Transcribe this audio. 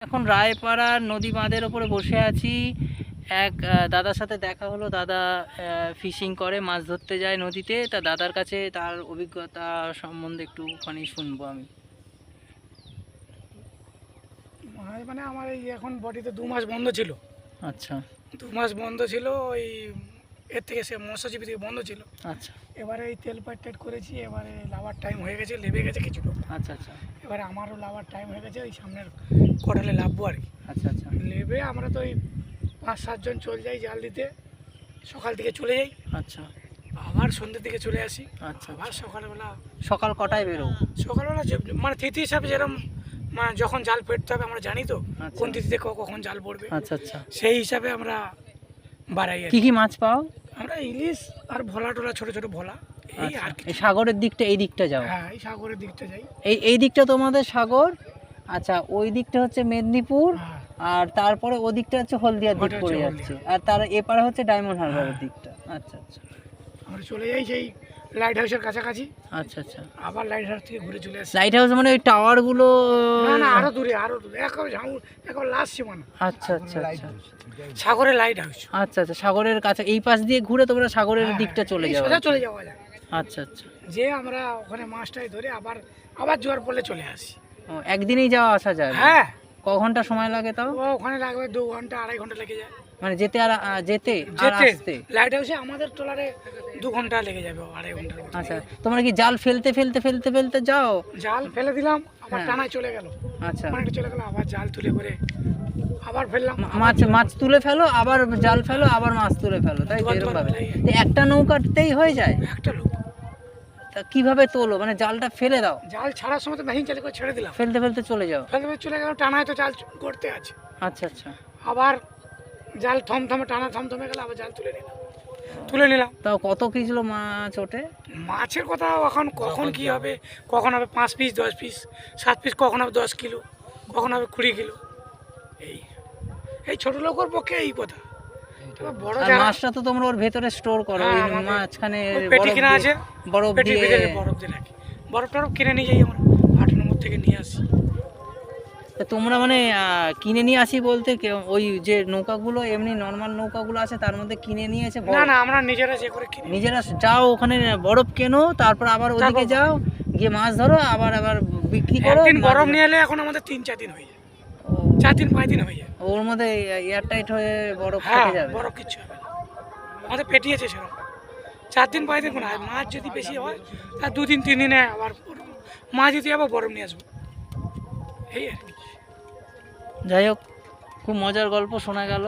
এখন রায়পাড়ার নদী বাঁধের ওপরে বসে আছি। এক দাদার সাথে দেখা হলো। দাদা ফিশিং করে, মাছ ধরতে যায় নদীতে। তা দাদার কাছে তার অভিজ্ঞতা সম্বন্ধে একটুখানি শুনবো আমি। মানে আমার এই এখন বডিতে 2 মাস বন্ধ ছিল। আচ্ছা 2 মাস বন্ধ ছিল, ওই এর থেকে সে মৎস্যজীবী থেকে বন্ধ ছিল। আচ্ছা এবারে এই তেল পাইট করেছি, এবারে লাভার টাইম হয়ে গেছে, লেবে গেছে কিছু লোক। আচ্ছা আচ্ছা এবারে আমারও লাভার টাইম হয়ে গেছে, ওই সামনের কটালে লাভবো আর কি। আচ্ছা আচ্ছা লেবে আমরা তো ওই 5-7 জন চলে যাই জাল দিতে। সকাল থেকে চলে যাই, আচ্ছা আবার সন্ধ্যের দিকে চলে আসি। আচ্ছা আবার সকালবেলা সকাল কটায় বেরো? সকালবেলা মানে তিথি হিসাবে যেরকম, মানে যখন জাল পেটতে হবে আমরা জানি তো আচ্ছা। কোন তিথিতে কখন জাল পড়বে, আচ্ছা আচ্ছা সেই হিসাবে আমরা বাড়াই আর কি কি। কি মাছ পাও? আমরা ইলিশ আর ভোলা টোলা, ছোট ছোট ভোলা, এই আচ্ছা, আর কি। এই সাগরের দিকটা, এই দিকটা যাও? হ্যাঁ, এই সাগরের দিকটা যাই। এই দিকটা তোমাদের সাগর। আচ্ছা, ওই দিকটা হচ্ছে মেদিনীপুর, হ্যাঁ, আর তারপরে ওই দিকটা হচ্ছে হলদিয়ার দিক ওটা হচ্ছে পড়ে হলদিয়া। যাচ্ছে, আর তার এপারে হচ্ছে ডায়মন্ড হারবারের হ্যাঁ। দিকটা। আচ্ছা আচ্ছা আমরা চলে যাই সেই লাইট হাউসের কাছাকাছি, আচ্ছা আচ্ছা আবার লাইট হাউস থেকে ঘুরে চলে আসি। লাইট হাউস মানে ওই টাওয়ার গুলো? না না, আরো দূরে, আরো দূরে, এখন লাস্ট সীমানা। আচ্ছা আচ্ছা আচ্ছা সাগরের লাইট হাউস। আচ্ছা আচ্ছা সাগরের কাছে এই পাশ দিয়ে ঘুরে তোমরা সাগরের দিকটা চলে এই যাও? সোজা চলে যাওয়া যায়। আচ্ছা আচ্ছা যে আমরা ওখানে মাছটাই ধরে আবার আবার জোয়ার পড়লে চলে আসি। ও, একদিনেই যাওয়া আসা যায়? হ্যাঁ, ক ঘন্টা সময় লাগে তাও? ওখানে লাগবে 2 ঘন্টা 2.5 ঘন্টা লেগে যায় মানে যেতে আর যেতে আর যেতে। আসতে? লাইট হাউসে আমাদের ট্রলারে 2 ঘন্টা লেগে যাবে, 2.5 ঘন্টার মতো। আচ্ছা, তোমরা কি জাল ফেলতে ফেলতে ফেলতে ফেলতে যাও? জাল ফেলে দিলাম, আবার হ্যাঁ। টানায় চলে গেল, আচ্ছা, অনেকটা চলে গেল, আবার জাল তুলে করে আবার ফেললাম। মাছ তুলে ফেলো, আবার জাল ফেলো, আবার মাছ তুলে ফেলো, তাই তো? এরকম ভাবে তো একটা নৌকাতেই হয়ে যায়? একটা লোক তা কিভাবে তোলো? মানে জালটা ফেলে দাও, জাল ছাড়ার সময় তো মেশিন চালু করে ছেড়ে দিলাম, ফেলতে ফেলতে চলে যাও? ফেলতে ফেলতে চলে গেল, টানায় তো জাল করতে আছে। আচ্ছা আচ্ছা আবার জাল থমথমে, টানা থমথমে গেল, আবার জাল তুলে নিলাম। তাও কত কিলো মাছ ওঠে? মাছের কথা এখন কখন কি হবে, কখন হবে 5 পিস, 10 পিস, 7 পিস, কখন হবে 10 কিলো, কখন হবে 20 কিলো। এই এই ছোট লোকের পক্ষে এই কথা। তবে বড় আর যারা, মাছটা তো তোমরা ওর ভেতরে স্টোর করো, হ্যাঁ, ওই আমাদের মাঝখানে ওই পেটি কিনা আছে, বরফ পেটির দিয়ে? ভিতরে বরফ দিয়ে রাখি, বরফ টরফ কিনে নিয়ে যাই আমরা, 8 নম্বর থেকে নিয়ে আসি। তা তোমরা মানে কিনে নিয়ে আসি বলতে ওই যে নৌকাগুলো এমনি নর্মাল নৌকাগুলো আছে তার মধ্যে কিনে নিয়ে এসে না না, আমরা নিজেরা যে করে কিনি। নিজেরা যাও ওখানে বরফ কেনো, তারপর আবার ওদিকে যাও, গিয়ে মাছ ধরো, আবার আবার বিক্রি করো? একদিন বরফ নিয়ে এলে এখন আমাদের 3-4 দিন হয়ে যায়, 4 দিন 5 দিন হয়ে যায়। ওর মধ্যে এয়ার টাইট হয়ে বরফ হ্যাঁ, থেকে যাবে? বরফ কিচ্ছু হবে না, আমাদের পেটি আছে সেরকম। 4 দিন 5 দিন কোনো হয়, মাছ যদি বেশি হয় তার 2 দিন 3 দিনে আবার মাছ যদি আবার বরফ নিয়ে আসবো, এই আর কি। যাই হোক, খুব মজার গল্প শোনা গেল।